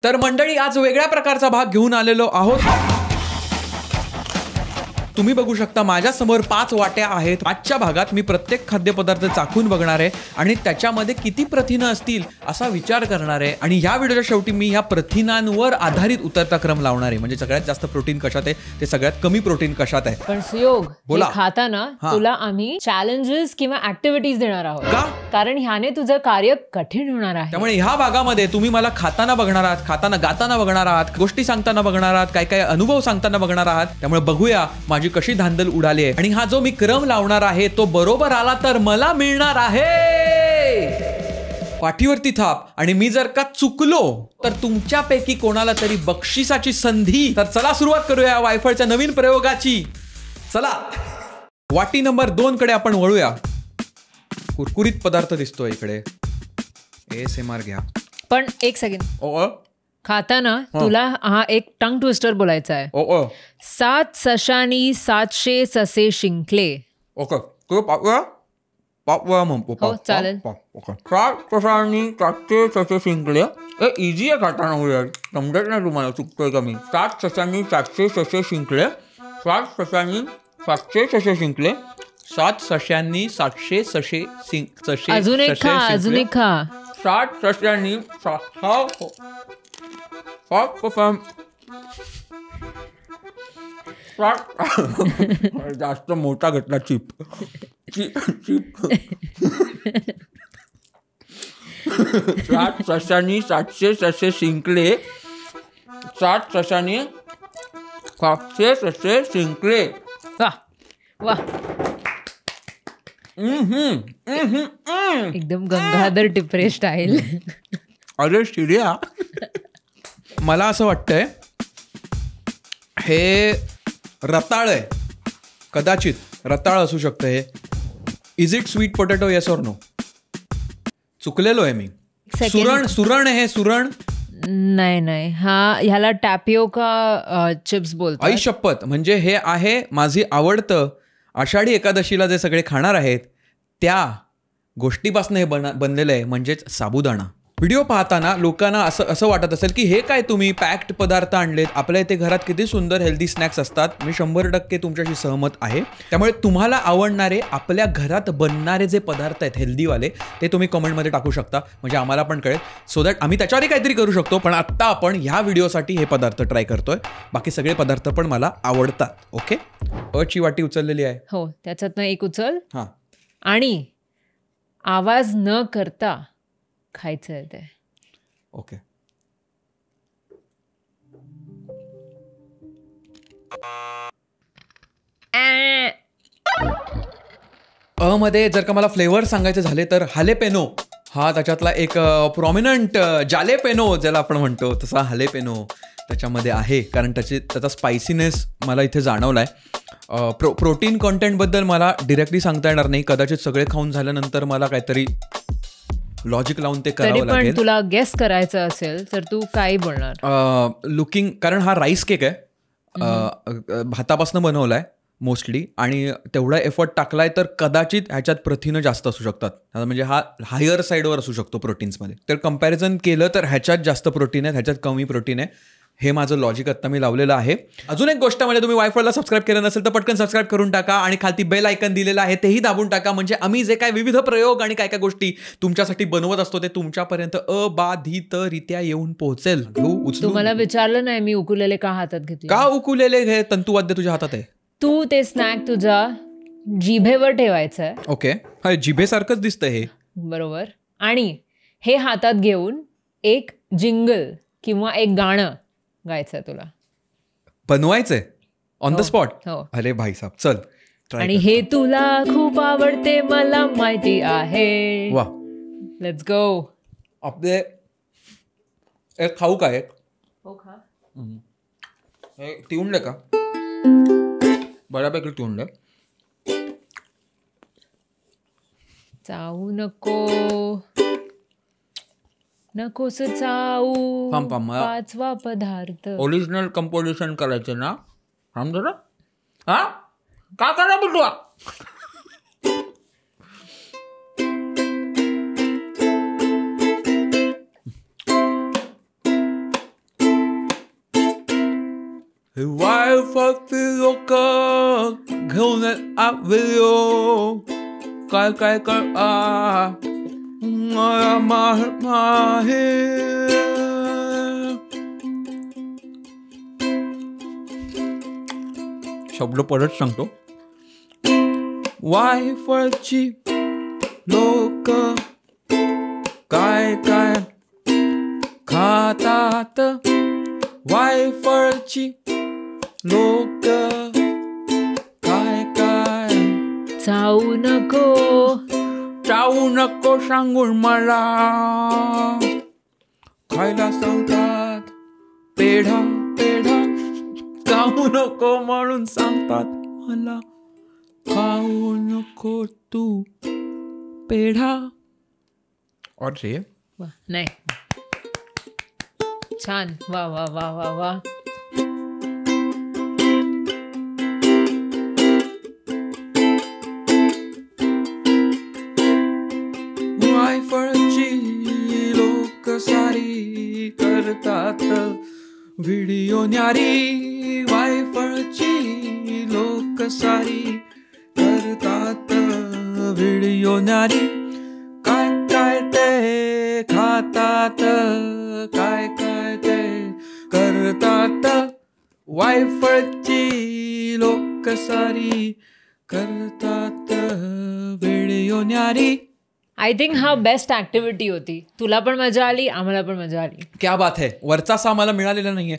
तर मंडळी, आज वेगळ्या प्रकारचा भाग घेऊन आलेलो आहोत. तुम्ही बघू शकता माझ्या समोर 5 वाट्या आहेत. आजच्या भागात मी प्रत्येक खाद्यपदार्थ चाखून बघणार आहे आणि त्याच्यामध्ये किती प्रथिनं असतील असा विचार करणार आहे. आणि ह्या व्हिडिओच्या शेवटी मी ह्या प्रथिनांवर आधारित उतरता क्रम लावणार आहे. म्हणजे सगळ्यात जास्त प्रोटीन कशात आहे, ते सगळ्यात कमी प्रोटीन कशात आहे. पण सुयोग, बोला. हे खाताना तुला आम्ही चॅलेंजेस किंवा ऍक्टिव्हिटीज देणार आहोत. का? कारण ह्याने तुझं कार्य कठीण होणार आहे. त्यामुळे ह्या भागामध्ये तुम्ही मला खाताना बघणार आहात, खाताना गाताना बघणार आहात, गोष्टी सांगताना बघणार आहात, काय काय अनुभव सांगताना बघणार आहात. त्यामुळे बघूया माझी कशी धांदल उडाली आहे. आणि हा जो मी क्रम लावणार आहे तो बरोबर आला तर मला मिळणार आहे पाठीवरती थाप. आणि मी जर का चुकलो तर तुमच्यापैकी कोणाला तरी बक्षिसाची संधी. तर चला सुरुवात करूया वायफळच्या नवीन प्रयोगाची. चला वाटी नंबर 2 कडे आपण वळूया. कुरकुरीत पदार्थ दिसतोय इकडे. ASMR घ्या. पण एक सेकंड, खाताना तुला हा एक टंग ट्विस्टर बोलायचा आहे. 7 सशांनी 700 ससे शिंकले. ओके, हो, चालेल. 7 सशांनी 700 ससे शिंकले. इझी आहे खाताना. होईल समजत नाही तुम्हाला चुकतोय का मी. 7 सशांनी 700 ससे शिंकले. 7 सशांनी 700 ससे शिंकले. 7 सशांनी 700 ससे ससे. अजून एक खा, अजून एक खा. 7 सशांनी जास्त मोठा घेतला चिप. 7 सशांनी 700 ससे शिंकले. 7 सशांनी 700 ससे शिंकले. वा वा, एकदम गंगाधर टिपरे स्टाईल. अरे शिर्या, मला असं वाटतंय हे रताळ आहे. कदाचित रताळ असू शकतं हे. Is it sweet potato, yes or no? चुकलेलो आहे मी. सुरण आहे हे. सुरण नाही, ह्याला टॅपिओका चिप्स बोलतात. आई शपथ. म्हणजे हे आहे माझी आवडतं आषाढी एकादशीला जे सगळे खाणार आहेत त्या गोष्टीपासून हे बनलेलं आहे, म्हणजेच साबुदाणा. व्हिडिओ पाहताना लोकांना असं वाटत असेल की हे काय तुम्ही पॅक्ड पदार्थ आणलेत. आपल्या इथे घरात किती सुंदर हेल्दी स्नॅक्स असतात. मी 100% तुमच्याशी सहमत आहे. त्यामुळे तुम्हाला आवडणारे आपल्या घरात बनणारे जे पदार्थ आहेत हेल्दीवाले, ते तुम्ही कमेंटमध्ये टाकू शकता. म्हणजे आम्हाला पण कळेल, सो दॅट आम्ही त्याच्यावरही काहीतरी करू शकतो. पण आत्ता आपण ह्या व्हिडिओसाठी हे पदार्थ ट्राय करतोय. बाकी सगळे पदार्थ पण मला आवडतात. ओके, ची वाटी उचललेली आहे. हो, त्याच्यातनं एक उचल. हां, आणि आवाज न करता खायचं आहे ते. ओके. मध्ये जर का मला फ्लेवर सांगायचे झाले तर हालेपेनो हा त्याच्यातला एक प्रॉमिनंट जालेपेनो ज्याला आपण म्हणतो तसा हालेपेनो त्याच्यामध्ये आहे. कारण त्याचा स्पायसीनेस मला इथे जाणवला आहे. प्रोटीन कॉन्टेंटबद्दल मला डिरेक्टली सांगता येणार नाही. कदाचित सगळे खाऊन झाल्यानंतर मला काहीतरी लॉजिक लावून ते करावं लागेल. पण तुला गेस करायचं असेल तर तू काय बोलणार? लुकिंग, कारण हा राईस केक आहे. भातापासून बनवलाय मोस्टली. आणि तेवढा एफर्ट टाकलाय तर कदाचित ह्याच्यात प्रथिनं जास्त असू शकतात. म्हणजे हा हायर साईडवर असू शकतो प्रोटीन्समध्ये. तर कम्पॅरिझन केलं तर ह्याच्यात जास्त प्रोटीन आहे, ह्याच्यात कमी प्रोटीन आहे. हे माझं लॉजिक आत्ता मी लावलेलं आहे. अजून एक गोष्ट म्हणजे तुम्ही वायफळला सबस्क्राईब केलं नसेल तर पटकन सबस्क्राईब करून टाका. आणि खालती बेल आयकन दिलेलं आहे तेही दाबून टाका. म्हणजे आम्ही जे काय विविध प्रयोग आणि काय काय गोष्टी तुमच्यासाठी बनवत असतो ते तुमच्यापर्यंत अबाधितरित्या येऊन पोहोचेल. तुम्हाला विचारलं नाही मी उकुलेले का हातात घेतले? का उकुलेले हे तंतुवाद्य तुझ्या हातात आहे? तू ते स्नॅक तुझ्या जिभेवर ठेवायचं आहे. ओके, हा जिभेसारखंच दिसतं हे. बरोबर. आणि हे हातात घेऊन एक जिंगल किंवा एक गाणं गायचं तुला. बनवायचंय ऑन द स्पॉट? हो. अरे भाई साहब, चल. आणि हे तुला खूप आवडते मला माहिती आहे. वा, लेट्स गो. आपले एक खाऊ का? एक हे ठेवून दे का? बऱ्यापैकी ठेवून दे. चावू नको, नकोस चावू. पाचवा पदार्थ ओरिजिनल कंपोजिशन करायचे ना. थांब जरा. हा का करा बिटवा? वायफळची लोक घेऊन व्हिडिओ काय काय कर शब्द परत सांगतो. वायफळची लोक काय काय खातात. वायफळची लोक काय काय चावू नको सांगून मला. खायला सांगतात पेढा पेढा, खाऊ नको म्हणून सांगतात मला. खाऊ नको तू पेढा. अरे वा, नाही छान. वा वा वा वा वा. वायफळची लोक सारी करतात व्हिडिओ न्यारी. वायफळची लोक सारी करतात व्हिडिओ न्यारी. काय काय ते खातात, काय काय ते करतात. वायफळची लोक सारी करतात व्हिडिओ न्यारी. आय थिंक हा बेस्ट ऍक्टिव्हिटी होती. तुला पण मजा आली, आम्हाला पण मजा आली. क्या बात आहे. वरचा असा आम्हाला मिळालेला नाहीये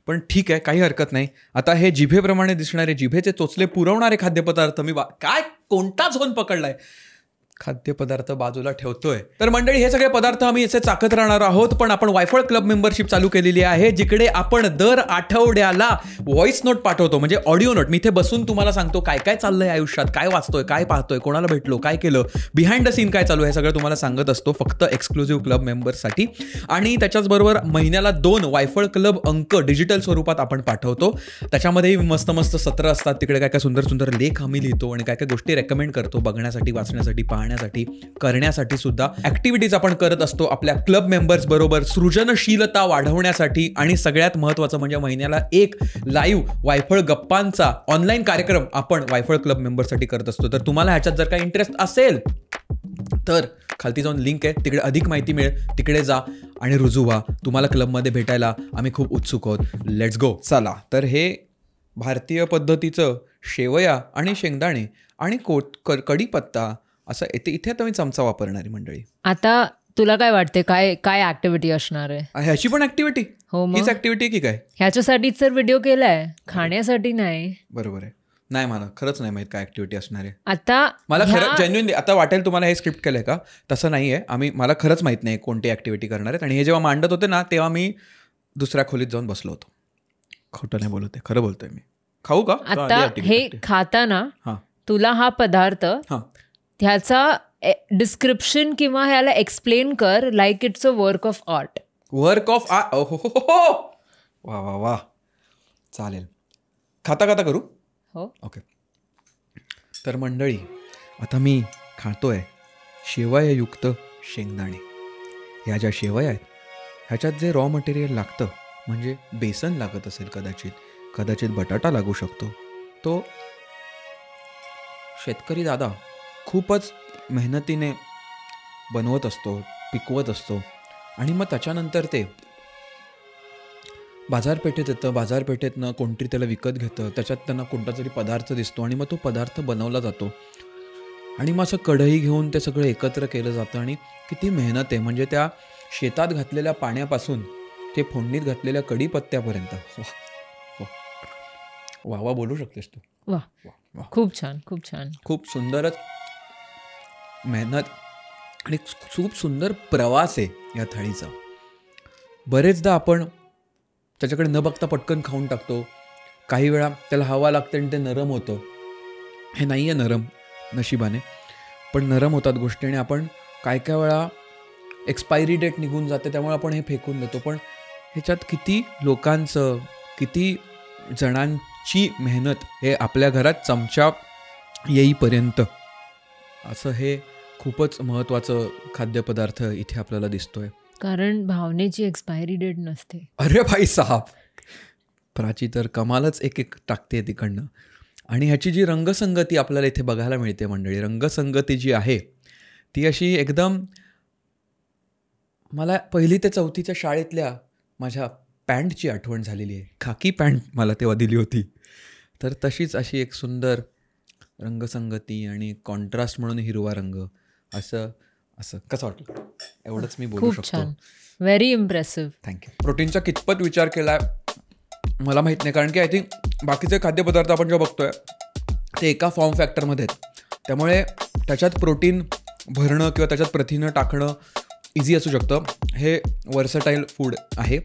पण ठीक आहे, काही हरकत नाही. आता हे जिभेप्रमाणे दिसणारे, जिभेचे चोचले पुरवणारे खाद्यपदार्थ मी काय कोणता झोन पकडलाय, खाद्यपदार्थ बाजूला ठेवतोय. तर मंडळी, हे सगळे पदार्थ आम्ही असे चाकत राहणार आहोत. पण आपण वायफळ क्लब मेंबरशिप चालू केलेली आहे, जिकडे आपण दर आठवड्याला व्हॉइस नोट पाठवतो, म्हणजे ऑडिओ नोट. मी इथे बसून तुम्हाला सांगतो काय काय चाललंय आयुष्यात, काय वाचतोय, काय पाहतोय, कोणाला भेटलो, काय केलं, बिहाइंड द सीन काय चालू आहे, सगळं तुम्हाला सांगत असतो फक्त एक्सक्लुझिव्ह क्लब मेंबर्ससाठी. आणि त्याच्याचबरोबर महिन्याला 2 वायफळ क्लब अंक डिजिटल स्वरूपात आपण पाठवतो. त्याच्यामध्येही मस्त मस्त सत्र असतात. तिकडे काय काय सुंदर सुंदर लेख आम्ही लिहितो आणि काय काय गोष्टी रेकमेंड करतो बघण्यासाठी, वाचण्यासाठी, पाहण्यासाठी, करण्यासाठी सुद्धा ऍक्टिव्हिटीज आपण करत असतो आपल्या क्लब मेंबर्स बरोबर, सृजनशीलता वाढवण्यासाठी. आणि सगळ्यात महत्त्वाचं म्हणजे महिन्याला 1 लाईव्ह वायफळ गप्पांचा ऑनलाईन कार्यक्रम आपण वायफळ क्लब मेंबरसाठी करत असतो. तर तुम्हाला ह्याच्यात जर काही इंटरेस्ट असेल तर खालती जाऊन लिंक आहे, तिकडे अधिक माहिती मिळेल, तिकडे जा आणि रुजू व्हा. तुम्हाला क्लबमध्ये भेटायला आम्ही खूप उत्सुक आहोत. Let's go. चला, तर हे भारतीय पद्धतीचं शेवया आणि शेंगदाणे आणि कढीपत्ता असं इथे आता मी चमचा वापरणारी मंडळी. आता तुला काय वाटते, काय काय ऍक्टिव्हिटी असणार आहे? ह्याची पण ऍक्टिव्हिटी, हो मग हीच ऍक्टिव्हिटी की काय? ह्याच्यासाठीच तर व्हिडिओ केलाय, खाण्यासाठी नाही. बरोबर आहे. नाही, मला खरंच नाही माहित काय ऍक्टिव्हिटी असणार आहे. आता मला खरं जेन्युइनली आता वाटेल तुम्हाला हे स्क्रिप्ट केलंय का, तसं नाहीये. मला खरंच माहित नाही कोणती ऍक्टिव्हिटी करणार आहेत. आणि हे जेव्हा मांडत होते ना, तेव्हा मी दुसऱ्या खोलीत जाऊन बसलो होतो. खोटं नाही बोलतोय, खरं बोलतोय मी. खाऊ का? आता हे खाताना तुला हा पदार्थ ह्याचा डिस्क्रिप्शन किंवा ह्याला एक्सप्लेन कर like it's a work of art. Work of art. वा वा वा, चालेल. खाता खाता करू. हो, ओके. तर मंडळी, आता मी खातोय शेवयायुक्त शेंगदाणे. ह्या ज्या शेवया आहेत ह्याच्यात जे रॉ मटेरियल लागतं, म्हणजे बेसन लागत असेल, कदाचित बटाटा लागू शकतो, तो शेतकरी दादा खूपच मेहनतीने बनवत असतो, पिकवत असतो. आणि मग त्याच्यानंतर ते बाजारपेठेत येतं, बाजारपेठेतनं कोणतरी त्याला विकत घेतं, त्याच्यात त्यांना कोणता तरी पदार्थ दिसतो आणि मग तो पदार्थ बनवला जातो. आणि मग असं कढई घेऊन ते सगळं एकत्र केलं जातं. आणि किती मेहनत आहे, म्हणजे त्या शेतात घातलेल्या पाण्यापासून ते फोडणीत घातलेल्या कढीपत्त्यापर्यंत. वा वा, बोलू शकतेस तू. वा, खूप छान, खूप छान, खूप सुंदरच मेहनत आणि खूप सुंदर प्रवास आहे या थाळीचा. बरेचदा आपण त्याच्याकडे न बघता पटकन खाऊन टाकतो. काही वेळा त्याला हवा लागते आणि ते नरम होतं. हे नाही आहे नरम, नशिबाने, पण नरम होतात गोष्टी. आणि आपण काय काय वेळा एक्सपायरी डेट निघून जाते, त्यामुळे आपण हे फेकून देतो. पण ह्याच्यात किती लोकांचं, किती जणांची मेहनत हे आपल्या घरात चमचा येईपर्यंत, असं हे खूपच महत्त्वाचं खाद्यपदार्थ इथे आपल्याला दिसतोय. कारण भावनेची एक्सपायरी डेट नसते. अरे भाई साहब, प्राची तर कमालच एक एक टाकते तिकडनं. आणि ह्याची जी रंगसंगती आपल्याला इथे बघायला मिळते मंडळी, रंगसंगती जी आहे ती अशी एकदम, मला 1ली ते 4थीच्या शाळेतल्या माझ्या पॅन्टची आठवण झालेली आहे. खाकी पॅन्ट मला तेव्हा दिली होती. तर तशीच अशी एक सुंदर रंगसंगती आणि कॉन्ट्रास्ट म्हणून हिरवा रंग, असं असं कसं वाटलं एवढंच मी बोलू शकतो. Very impressive. थँक्यू. प्रोटीनचा कितपत विचार केला मला माहीत नाही, कारण की आय थिंक बाकीचे खाद्यपदार्थ आपण जे बघतोय ते एका फॉर्म फॅक्टरमध्ये आहेत, त्यामुळे त्याच्यात प्रोटीन भरणं किंवा त्याच्यात प्रथिनं टाकणं इझी असू शकतं. हे वर्सटाईल फूड आहे,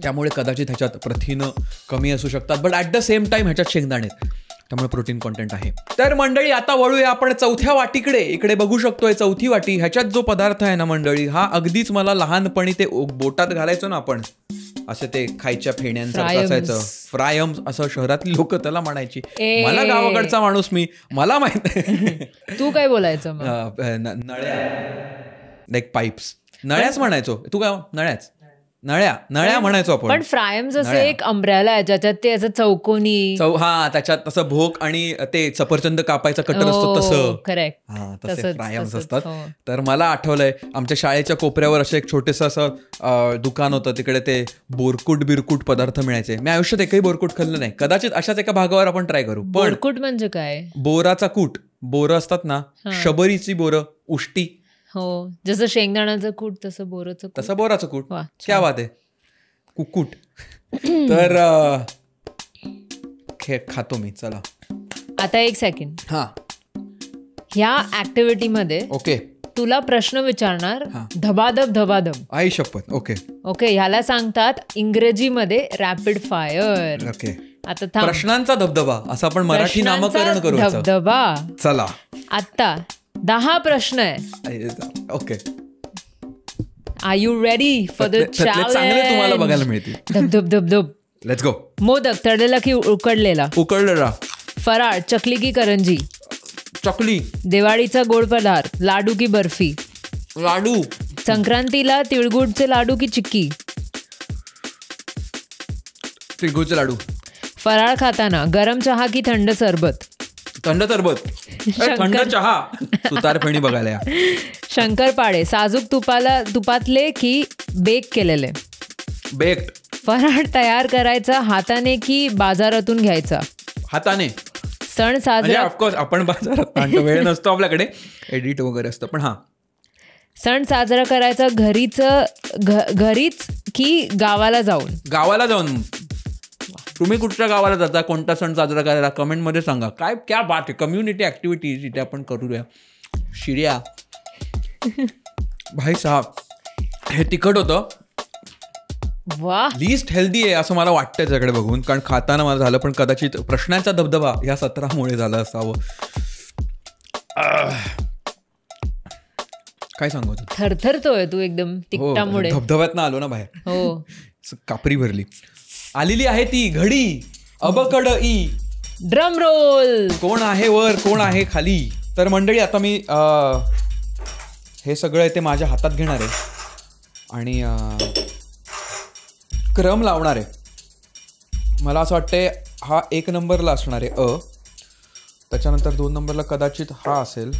त्यामुळे कदाचित ह्याच्यात प्रथिनं कमी असू शकतात, but at the same time ह्याच्यात शेंगदाणे आहेत, त्यामुळे प्रोटीन कॉन्टेंट आहे. तर मंडळी आता वळूया आपण चौथ्या वाटीकडे. इकडे बघू शकतोय चौथी वाटी. ह्याच्यात जो पदार्थ आहे ना मंडळी, हा अगदीच मला लहानपणी ते बोटात घालायचो ना आपण, असं ते खायच्या फेण्यांसारखं असायचं, फ्रायम्स असं शहरातली लोक त्याला म्हणायची. मला गावाकडचा माणूस मी, मला माहित नाही. तू काय बोलायचं? नळ्या, लाईक पाईप्स, नळ्याच म्हणायचो. तू काय? नळ्या म्हणायचो आपण. पण फ्रायम्स असं एक अंब्रेला आहे ज्याच्यात ते असं चौकोनी, हा त्याच्यात तसं भोक आणि ते सफरचंद कापायचा कटर असतो तसं. करेक्ट. हा, तसे फ्रायम्स असतात. तर मला आठवलंय आमच्या शाळेच्या कोपऱ्यावर असं एक छोटंसं असं दुकान होतं, तिकडे ते बिरकूट पदार्थ मिळायचे. मी आयुष्यात एकही बोरकूट खाल्लं नाही. कदाचित अशाच एका भागावर आपण ट्राय करू. पण बोरकूट म्हणजे काय? बोराचा कूट, बोरं असतात ना, शबरीची बोरं, उष्टी. हो, जसं शेंगदाण्याचं कूट तसं बोराचं, तसं बोराचं कूट. क्या बात आहे, कुक्कुट. तर खातो मी. चला आता एक सेकंड. हा, ह्या ऍक्टिव्हिटी मध्ये ओके तुला प्रश्न विचारणार, धबाधब. आई शपथ. ओके, ह्याला सांगतात इंग्रजीमध्ये रॅपिड फायर. ओके, आता प्रश्नांचा धबधबा असं आपण मराठी नामकरण करू. धबधबा. चला आता 10 प्रश्न आहे. Okay, are you ready for the challenge? चांगले तुम्हाला बघायला मिळतील. धब. Let's go. मोदक, तळलेला की उकडलेला? फराळ, चकली की करंजी? चकली. दिवाळीचा गोड पदार्थ, लाडू की बर्फी? लाडू. संक्रांतीला तिळगुळचे लाडू की चिक्की? तिळगुळचे लाडू. फराळ खाताना गरम चहा की थंड सरबत? थंड सरबत. थंड चहा. सुतारफेणी बघायला या. शंकरपाळे, साजूक तुपातले की बेक केलेले? बेक्ड. फराळ तयार करायचा हाताने की बाजारातून घ्यायचा? हाताने. सण साजरा, ऑफकोर्स आपण बाजारात आणतो, वेळ नसतो आपल्याकडे, एडिट वगैरे असतं. पण हा, सण साजरा करायचा घरीच की गावाला जाऊन? गावाला जाऊन. तुम्ही कुठच्या गावाला जाता, कोणता सण साजरा करायला, कमेंटमध्ये सांगा. क्या बात आहे, कम्युनिटी ऍक्टिव्हिटीज इथे आपण करूया. शिर्या भाई साहेब, हे तिखट होतं. वा, लिस्ट हेल्दी आहे असं मला वाटतं त्याच्याकडे बघून, कारण खाताना मला झालं, पण कदाचित प्रश्नांचा धबधबा ह्या सत्रामुळे झालं असावं. काय सांगू, थरथरतोय तू एकदम तिखटामुळे. धबधब्यात आलो ना बाहेर. हो, कापरी भरली. आलेली आहे ती घडी, अबकड ई. Drum roll. कोण आहे वर, कोण आहे खाली? तर मंडळी, आता मी हे सगळं ते माझ्या हातात घेणार आहे आणि क्रम लावणार आहे. मला असं वाटतंय हा 1 नंबरला असणार आहे त्याच्यानंतर 2 नंबरला कदाचित हा असेल,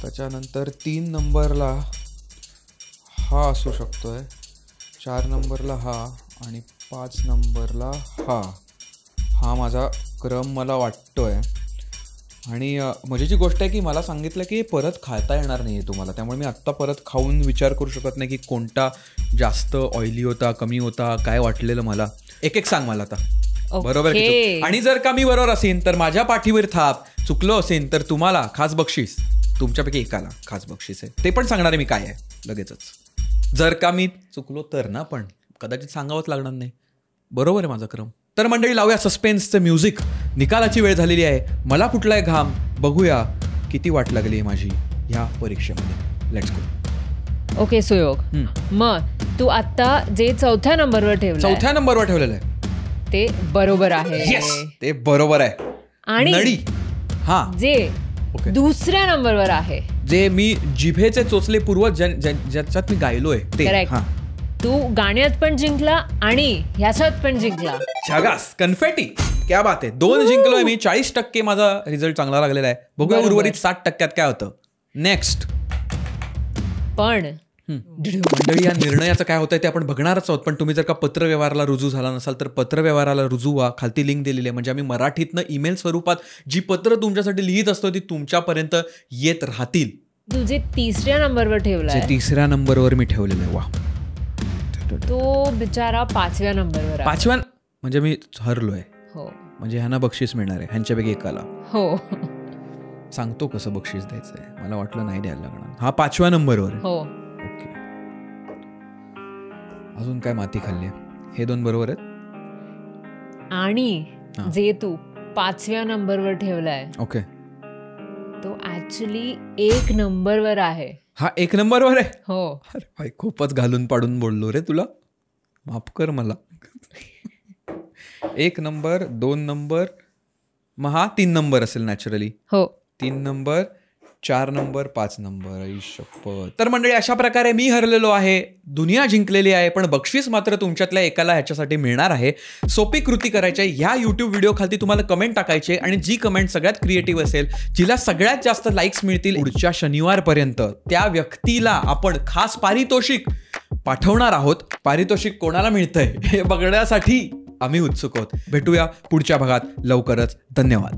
त्याच्यानंतर 3 नंबरला हा असू शकतोय, 4 नंबरला हा आणि 5 नंबरला हा माझा क्रम मला वाटतोय. आणि मजेची गोष्ट आहे की मला सांगितलं की परत खाता येणार नाही आहे तुम्हाला, त्यामुळे मी आत्ता परत खाऊन विचार करू शकत नाही की कोणता जास्त ऑइली होता, कमी होता, काय वाटलेलं मला. एक सांग मला आता. बरोबर. आणि जर का मी बरोबर असेल तर माझ्या पाठीवर थाप, चुकलो असेल तर तुम्हाला खास बक्षीस, तुमच्यापैकी एकाला खास बक्षीस आहे, ते पण सांगणार आहे मी काय आहे लगेचच. जर का मी चुकलो तर ना, पण कदाचित सांगावंच लागणार नाही. बरोबर आहे माझा क्रम. तर मंडळी, लावूया सस्पेन्सचं म्युझिक. निकालाची वेळ झालेली आहे. मला फुटलाय घाम, बघूया किती वाट लागली आहे माझी ह्या परीक्षेमध्ये. Let's go. ओके सुयोग, मग तू आत्ता जे 4थ्या नंबरवर ठेवलेलं आहे ते बरोबर आहे. ते बरोबर आहे. आणि नळी जे 2ऱ्या नंबरवर आहे, जे मी जिभेचे चोचले पूर्वज ज्याच्यात मी गायलोय ते. तू गाण्यात पण जिंकला आणि ह्याच्यात पण जिंकला. झगास, कन्फेटी, क्या बात आहे. 2 जिंकलोय मी. 40% माझा रिझल्ट चांगला लागलेला आहे. बघूया उर्वरित 60% काय होतं. नेक्स्ट. पण मंडळी, या निर्णयाचं काय होतंय ते आपण बघणारच आहोत. पण तुम्ही जर का पत्रव्यवहाराला रुजू झाला नसाल तर पत्रव्यवहाराला रुजू व्हा. खालती लिंक दिलेली आहे. म्हणजे आम्ही मराठीतनं ईमेल स्वरूपात जी पत्र तुमच्यासाठी लिहित असतो ती तुमच्यापर्यंत येत राहतील. तुझे 3ऱ्या नंबरवर ठेवलाय. 3ऱ्या नंबरवर मी ठेवलेलं आहे. वा. तो बिचारा 5व्या नंबरवर आहे. 5व्या म्हणजे मी हरलोय. हो. म्हणजे ह्यांना बक्षीस मिळणार आहे. ह्यांच्यापैकी एकाला. हो. सांगतो कसं बक्षीस द्यायचंय. मला वाटलं नाही द्यायला लागणार. हा 5व्या नंबरवर आहे. हो. ओके. अजून काय माती खाल्ली? हे 2 बरोबर आहेत. आणि जे तू 5व्या नंबरवर ठेवलाय ओके, तो ऍक्च्युली 1 नंबरवर आहे. हा 1 नंबरवर आहे. हो. अरे भाई, खूपच घालून पाडून बोललो रे तुला. माफ कर मला. 1 नंबर, 2 नंबर, मग हा 3 नंबर असेल नॅचरली. हो. 3 नंबर, 4 नंबर, 5 नंबर. आई शप्पथ. तर मंडळी, अशा प्रकारे मी हरलेलो आहे, दुनिया जिंकलेली आहे, पण बक्षीस मात्र तुमच्यातल्या एकाला ह्याच्यासाठी मिळणार आहे. सोपी कृती करायची आहे. ह्या युट्यूब व्हिडिओ खालती तुम्हाला कमेंट टाकायचे आणि जी कमेंट सगळ्यात क्रिएटिव्ह असेल, जिला सगळ्यात जास्त लाईक्स मिळतील पुढच्या शनिवारपर्यंत, त्या व्यक्तीला आपण खास पारितोषिक पाठवणार आहोत. पारितोषिक कोणाला मिळतंय हे बघण्यासाठी आम्ही उत्सुक आहोत. भेटूया पुढच्या भागात लवकरच. धन्यवाद.